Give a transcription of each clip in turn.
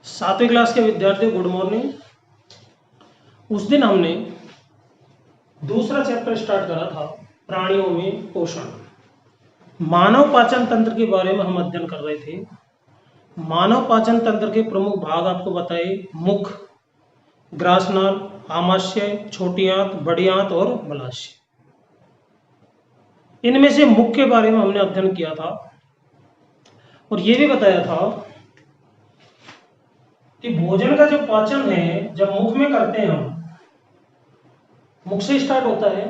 सातवीं क्लास के विद्यार्थियों गुड मॉर्निंग। उस दिन हमने दूसरा चैप्टर स्टार्ट करा था प्राणियों में पोषण। मानव पाचन तंत्र के बारे में हम अध्ययन कर रहे थे। मानव पाचन तंत्र के प्रमुख भाग आपको बताए, मुख, ग्रासनाल, आमाशय, छोटी आंत, बड़ी आंत और मलाशय। इनमें से मुख के बारे में हमने अध्ययन किया था और ये भी बताया था कि भोजन का जो पाचन है जब मुख में करते हैं हम, मुख से स्टार्ट होता है।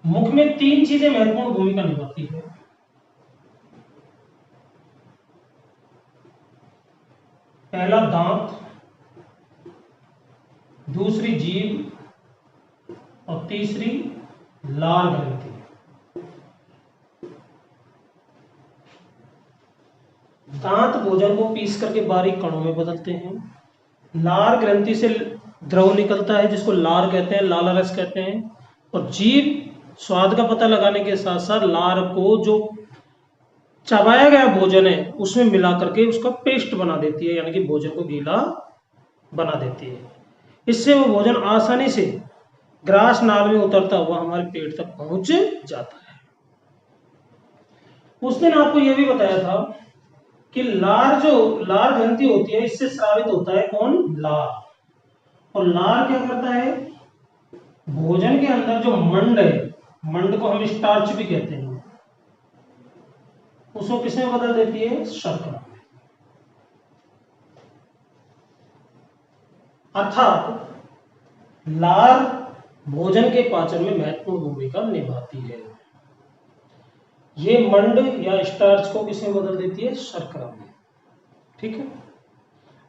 मुख में तीन चीजें महत्वपूर्ण भूमिका निभाती है। पहला दांत, दूसरी जीभ और तीसरी लार ग्रंथि। दांत भोजन को पीस करके बारीक कणों में बदलते हैं। लार ग्रंथि से द्रव निकलता है जिसको लार कहते हैं, लाला रस कहते हैं। और जीभ स्वाद का पता लगाने के साथ साथ लार को जो चबाया गया भोजन है उसमें मिला करके उसका पेस्ट बना देती है, यानी कि भोजन को गीला बना देती है। इससे वो भोजन आसानी से ग्रास नाल में उतरता हुआ हमारे पेट तक पहुंच जाता है। उस दिन आपको यह भी बताया था कि लार ग्रंथि होती है, इससे स्रावित होता है कौन? लार। और लार क्या करता है? भोजन के अंदर जो मंड है, मंड को हम स्टार्च भी कहते हैं, उसको किसमें बदल देती है? शर्करा में। अर्थात लार भोजन के पाचन में महत्वपूर्ण भूमिका निभाती है। ये मंड या स्टार्च को किसमें बदल देती है? शर्करा में। ठीक है।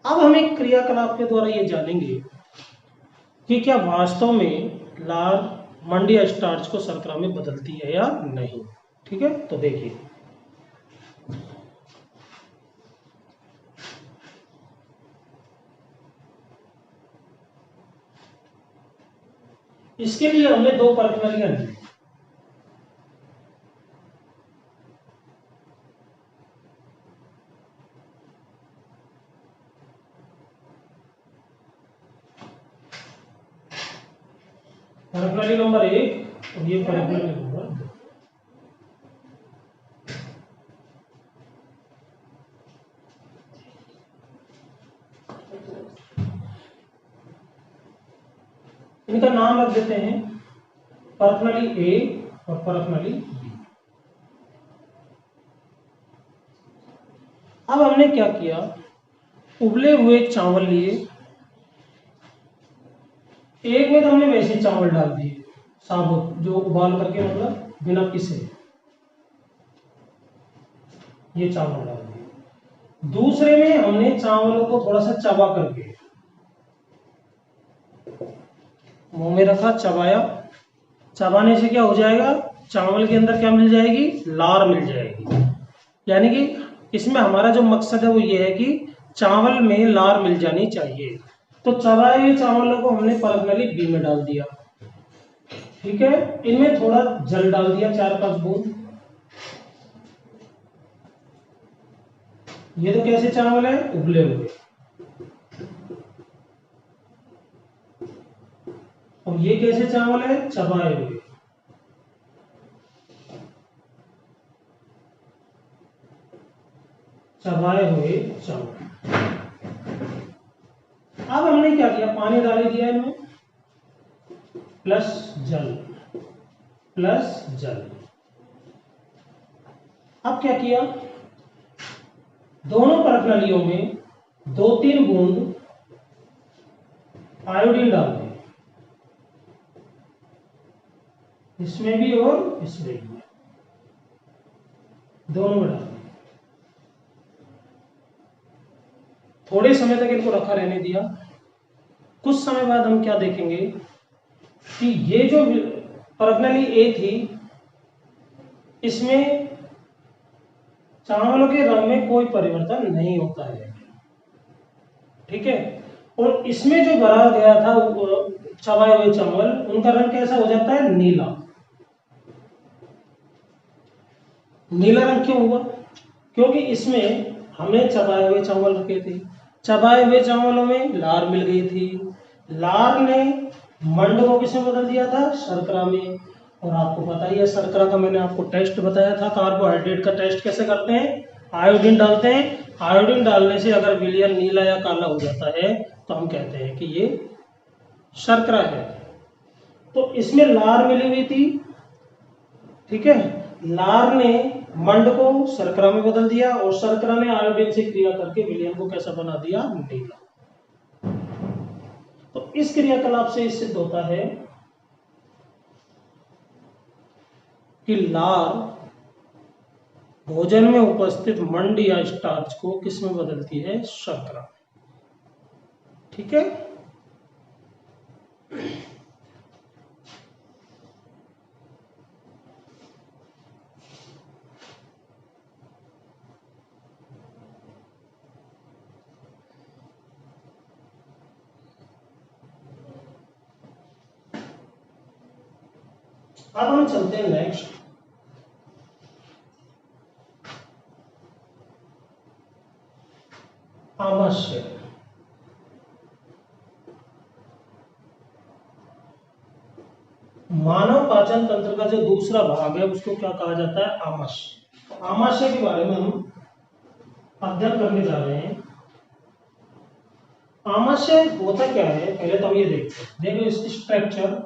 अब हम एक क्रियाकलाप के द्वारा ये जानेंगे कि क्या वास्तव में लार मंड या स्टार्च को शर्करा में बदलती है या नहीं। ठीक है, तो देखिए, इसके लिए हमने दो प्रणालियां ली। प्रणाली नंबर 1 और ये प्रणाली नंबर 2। इनका नाम रख देते हैं प्रणाली ए और प्रणाली बी। अब हमने क्या किया, उबले हुए चावल लिए, एक में तो हमने वैसे चावल डाल दिए साबुत, जो उबाल करके मतलब बिना पिसे, ये चावल डाल दिए। दूसरे में हमने चावलों को थोड़ा सा चबा करके मुंह में रखा, चबाया। चबाने से क्या हो जाएगा? चावल के अंदर क्या मिल जाएगी? लार मिल जाएगी। यानी कि इसमें हमारा जो मकसद है वो ये है कि चावल में लार मिल जानी चाहिए। तो चबाए हुए चावलों को हमने प्रणाली बी में डाल दिया। ठीक है, इनमें थोड़ा जल डाल दिया, 4-5 बूंद। ये तो कैसे चावल है? उबले हुए। और ये कैसे चावल है? चबाए हुए। चबाए हुए चावल। अब हमने क्या किया, पानी डाल दिया इनमें, प्लस जल, प्लस जल। अब क्या किया, दोनों प्रणालियों में 2-3 बूंद आयोडीन डाल दें, इसमें भी और इसमें भी, दोनों में डाल दें। थोड़े समय तक इनको रखा रहने दिया। कुछ समय बाद हम क्या देखेंगे कि ये जो प्रणाली ए थी, इसमें चावलों के रंग में कोई परिवर्तन नहीं होता है। ठीक है, और इसमें जो भरा गया था चबाए हुए चावल, उनका रंग कैसा हो जाता है? नीला। नीला रंग क्यों हुआ? क्योंकि इसमें हमने चबाए हुए चावल रखे थे, चबाए हुए चावलों में लार मिल गई थी। लार ने मंड को किसमें बदल दिया था? शर्करा में। और आपको पता ही है शर्करा का मैंने आपको टेस्ट बताया था, कार्बोहाइड्रेट का टेस्ट कैसे करते हैं? आयोडीन डालते हैं। आयोडीन डालने से अगर विलयन नीला या काला हो जाता है तो हम कहते हैं कि ये शर्करा है। तो इसमें लार मिली हुई थी, ठीक है। लार ने मंड को शर्करा में बदल दिया और शर्करा ने आयोडीन से क्रिया करके विलयन को कैसा बना दिया? नीला। तो इस क्रियाकलाप से सिद्ध होता है कि लार भोजन में उपस्थित मंड या स्टार्च को किसमें बदलती है? शर्करा। ठीक है। अब हम चलते हैं नेक्स्ट। आमाशय। मानव पाचन तंत्र का जो दूसरा भाग है उसको क्या कहा जाता है? आमाशय। आमाशय के बारे में हम अध्ययन करने जा रहे हैं। आमाशय होता क्या है पहले तो हम ये देखते हैं। देखो इसकी स्ट्रक्चर।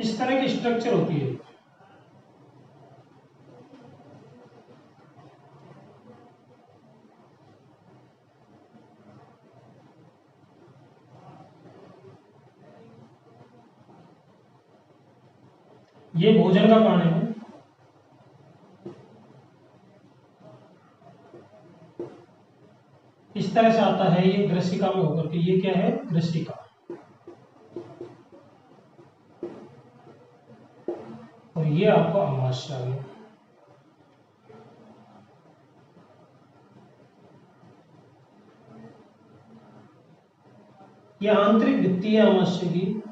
इस तरह की स्ट्रक्चर होती है। ये भोजन का पानी है। इस तरह से आता है ये ग्रसिका में होकर के। ये क्या है? ग्रसिका। और ये आपको आमाशय आ गया। ये आंतरिक भित्ति है आमाशय की।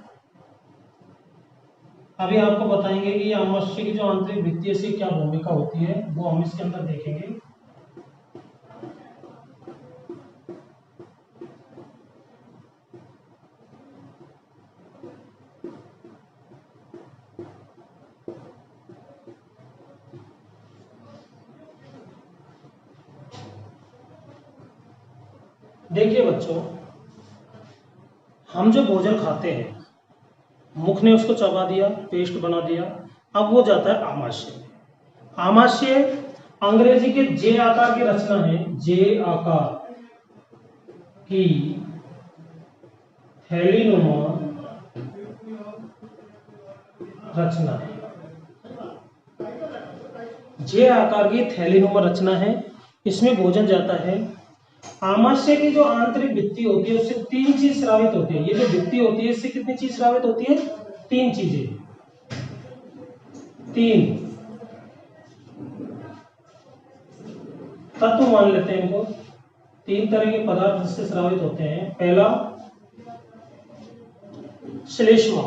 अभी आपको बताएंगे कि ये आमाशय की जो आंतरिक भित्ति है इसकी क्या भूमिका होती है, वो हम इसके अंदर देखेंगे। देखिए बच्चों, हम जो भोजन खाते हैं, मुख ने उसको चबा दिया, पेस्ट बना दिया, अब वो जाता है आमाशय। आमाशय अंग्रेजी के जे आकार की रचना है। जे आकार की थैलीनुमा रचना है। जे आकार की थैलीनुमा रचना है, इसमें भोजन जाता है। आमाशय की जो आंतरिक भित्ति होती है उससे तीन चीज स्रावित होती है। ये जो भित्ति होती है इससे कितनी चीज स्रावित होती है? तीन चीजें। तीन तत्व मान लेते हैं इनको। तीन तरह के पदार्थ जिससे स्रावित होते हैं। पहला श्लेष्मा,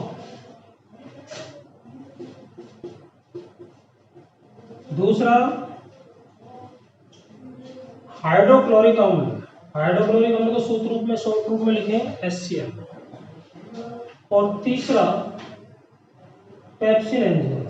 दूसरा हाइड्रोक्लोरिक अम्ल। हाइड्रोक्लोरिक अम्ल को सूत्र रूप में, शॉर्ट रूप में लिखें HCl। और तीसरा पेप्सिन एंजाइम।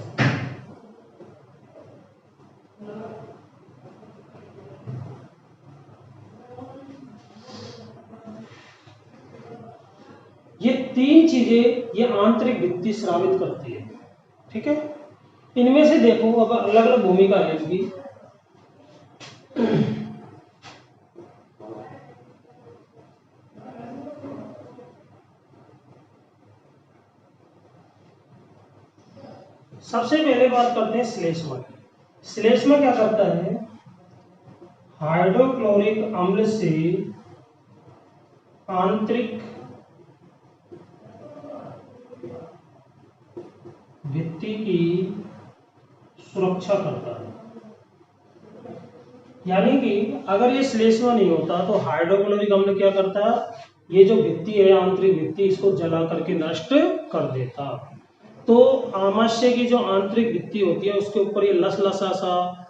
ये तीन चीजें ये आंतरिक भित्ति स्रावित करती है। ठीक है। इनमें से देखो अब अलग अलग भूमिका है इनकी। सबसे पहले बात करते हैं श्लेष्मा की। श्लेष्मा क्या करता है? हाइड्रोक्लोरिक अम्ल से आंतरिक भित्ति की सुरक्षा करता है। यानी कि अगर ये श्लेष्मा नहीं होता तो हाइड्रोक्लोरिक अम्ल क्या करता, ये जो भित्ति है आंतरिक भित्ति, इसको जला करके नष्ट कर देता। तो आमाशय की जो आंतरिक भित्ति होती है उसके ऊपर ये लसलसा सा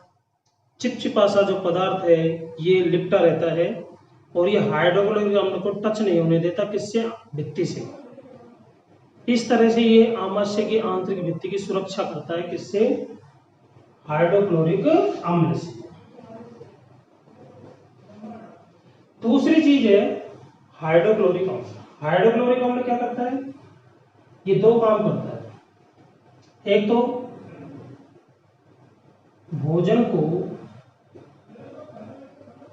चिपचिपा सा जो पदार्थ है ये लिपटा रहता है, और ये हाइड्रोक्लोरिक अम्ल को टच नहीं होने देता, किससे, भित्ति से। इस तरह से ये आमाशय की आंतरिक भित्ति की सुरक्षा करता है, किससे, हाइड्रोक्लोरिक अम्ल से। दूसरी चीज है हाइड्रोक्लोरिक अम्ल। हाइड्रोक्लोरिक अम्ल क्या करता है, ये दो काम करता है। एक तो भोजन को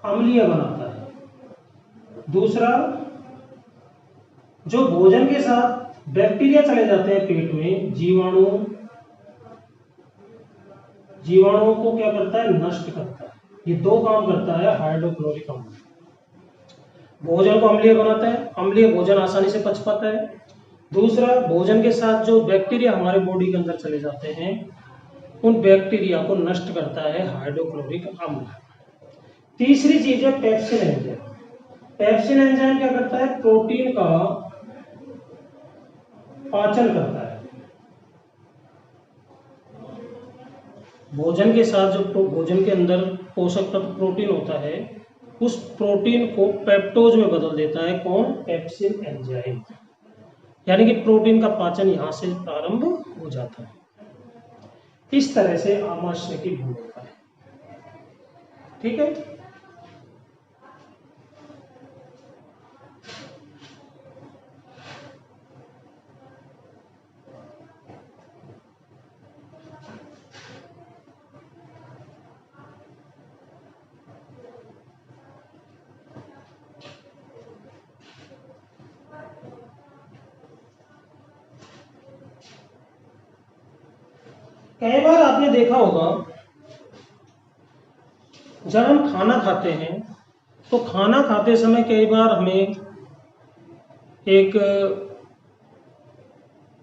अम्लीय बनाता है, दूसरा जो भोजन के साथ बैक्टीरिया चले जाते हैं पेट में, जीवाणुओं को क्या करता है, नष्ट करता है। ये दो काम करता है हाइड्रोक्लोरिक अम्ल। भोजन को अम्लीय बनाता है, अम्लीय भोजन आसानी से पच पाता है। दूसरा, भोजन के साथ जो बैक्टीरिया हमारे बॉडी के अंदर चले जाते हैं उन बैक्टीरिया को नष्ट करता है हाइड्रोक्लोरिक अम्ल। तीसरी चीज है पेप्सिन एंजाइम। पेप्सिन एंजाइम क्या करता है, प्रोटीन का पाचन करता है। भोजन के साथ जो भोजन के अंदर पोषक तत्व प्रोटीन होता है उस प्रोटीन को पेप्टोज में बदल देता है, कौन, पेप्सिन एंजाइम। यानी कि प्रोटीन का पाचन यहां से प्रारंभ हो जाता है। इस तरह से आमाशय की भूमिका है। ठीक है, कई बार आपने देखा होगा जब हम खाना खाते हैं तो खाना खाते समय कई बार हमें एक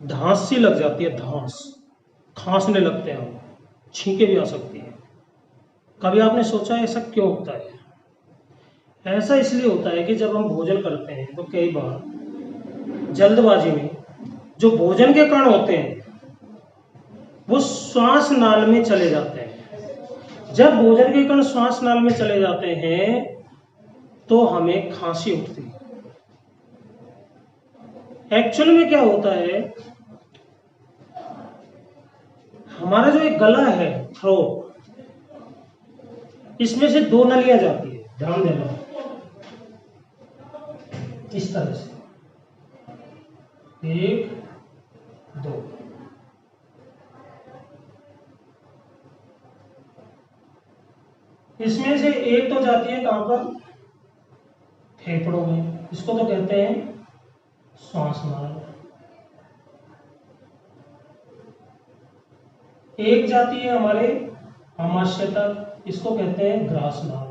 धांस सी लग जाती है, धांस, खांसने लगते हैं हम, छींके भी आ सकती है। कभी आपने सोचा है ऐसा क्यों होता है? ऐसा इसलिए होता है कि जब हम भोजन करते हैं तो कई बार जल्दबाजी में जो भोजन के कण होते हैं वो श्वास नाल में चले जाते हैं। जब भोजन के कण श्वास नाल में चले जाते हैं तो हमें खांसी उठती है। एक्चुअल में क्या होता है, हमारा जो एक गला है, थ्रोट, इसमें से दो नलियां जाती है, ध्यान देना, इस तरह से, एक, दो। इसमें से एक तो जाती है कहां पर, फेफड़ों में, इसको तो कहते हैं श्वास नाल। एक जाती है हमारे आमाशय तक, इसको कहते हैं ग्रास नाल।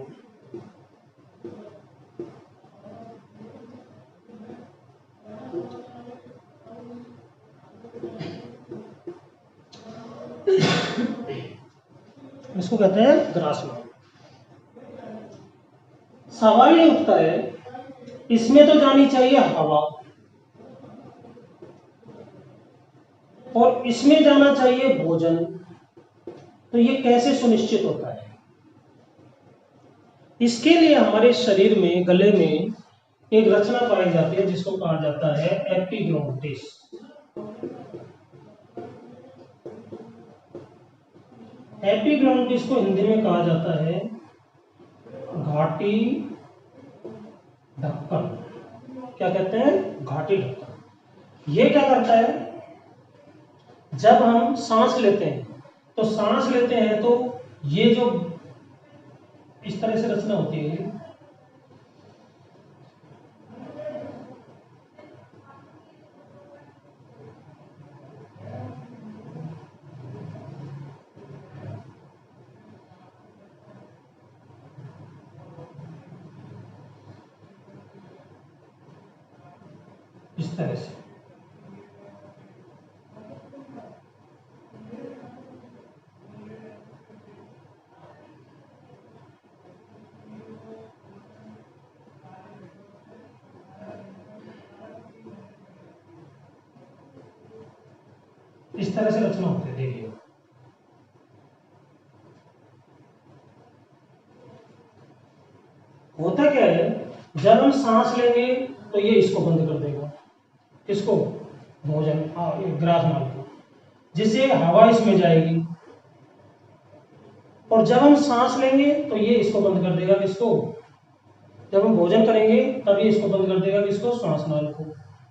इसको कहते हैं ग्रास नाल। सवाल ये उठता है, इसमें तो जानी चाहिए हवा और इसमें जाना चाहिए भोजन, तो ये कैसे सुनिश्चित होता है? इसके लिए हमारे शरीर में, गले में एक रचना पाई जाती है जिसको कहा जाता है एपिग्लोटिस। एपिग्लोटिस को हिंदी में कहा जाता है घाटी ढक्कन। क्या कहते हैं, घाटी ढक्कन। ये क्या करता है, जब हम सांस लेते हैं तो ये जो इस तरह से रचना होती है, इस तरह से। इस तरह से रचना होती है, देखिए। होता क्या है, जब हम सांस लेंगे तो ये इसको बंद कर देगा, इसको भोजन, ये ग्रास नाल को, जिससे हवा इसमें जाएगी। और जब हम सांस लेंगे तो ये इसको बंद कर देगा, किसको, जब हम भोजन करेंगे तब ये इसको बंद कर देगा, किसको, श्वास नाल को।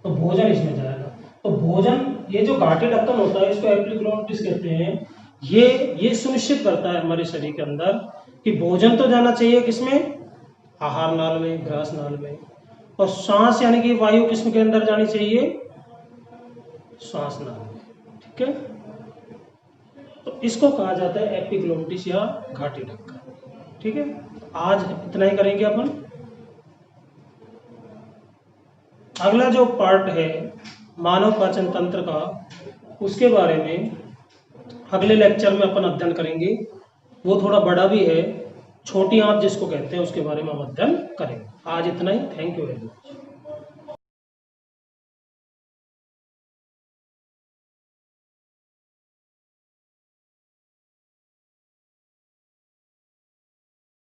तो भोजन इसमें जाएगा। तो भोजन, ये जो घाटी ढक्कन होता है इसको एपिग्लोटिस कहते हैं। ये सुनिश्चित करता है हमारे शरीर के अंदर कि भोजन तो जाना चाहिए किसमें, आहार नाल में, ग्रास नाल में, और सांस यानी कि वायु किसम के अंदर जानी चाहिए, श्वास नाल में। ठीक है, तो इसको कहा जाता है एपिग्लोटिस या घाटी ढक्कन। ठीक है, आज इतना ही करेंगे अपन। अगला जो पार्ट है मानव पाचन तंत्र का, उसके बारे में अगले लेक्चर में अपन अध्ययन करेंगे। वो थोड़ा बड़ा भी है, छोटी आंत जिसको कहते हैं, उसके बारे में हम अध्ययन करेंगे। आज इतना ही। Thank you very much.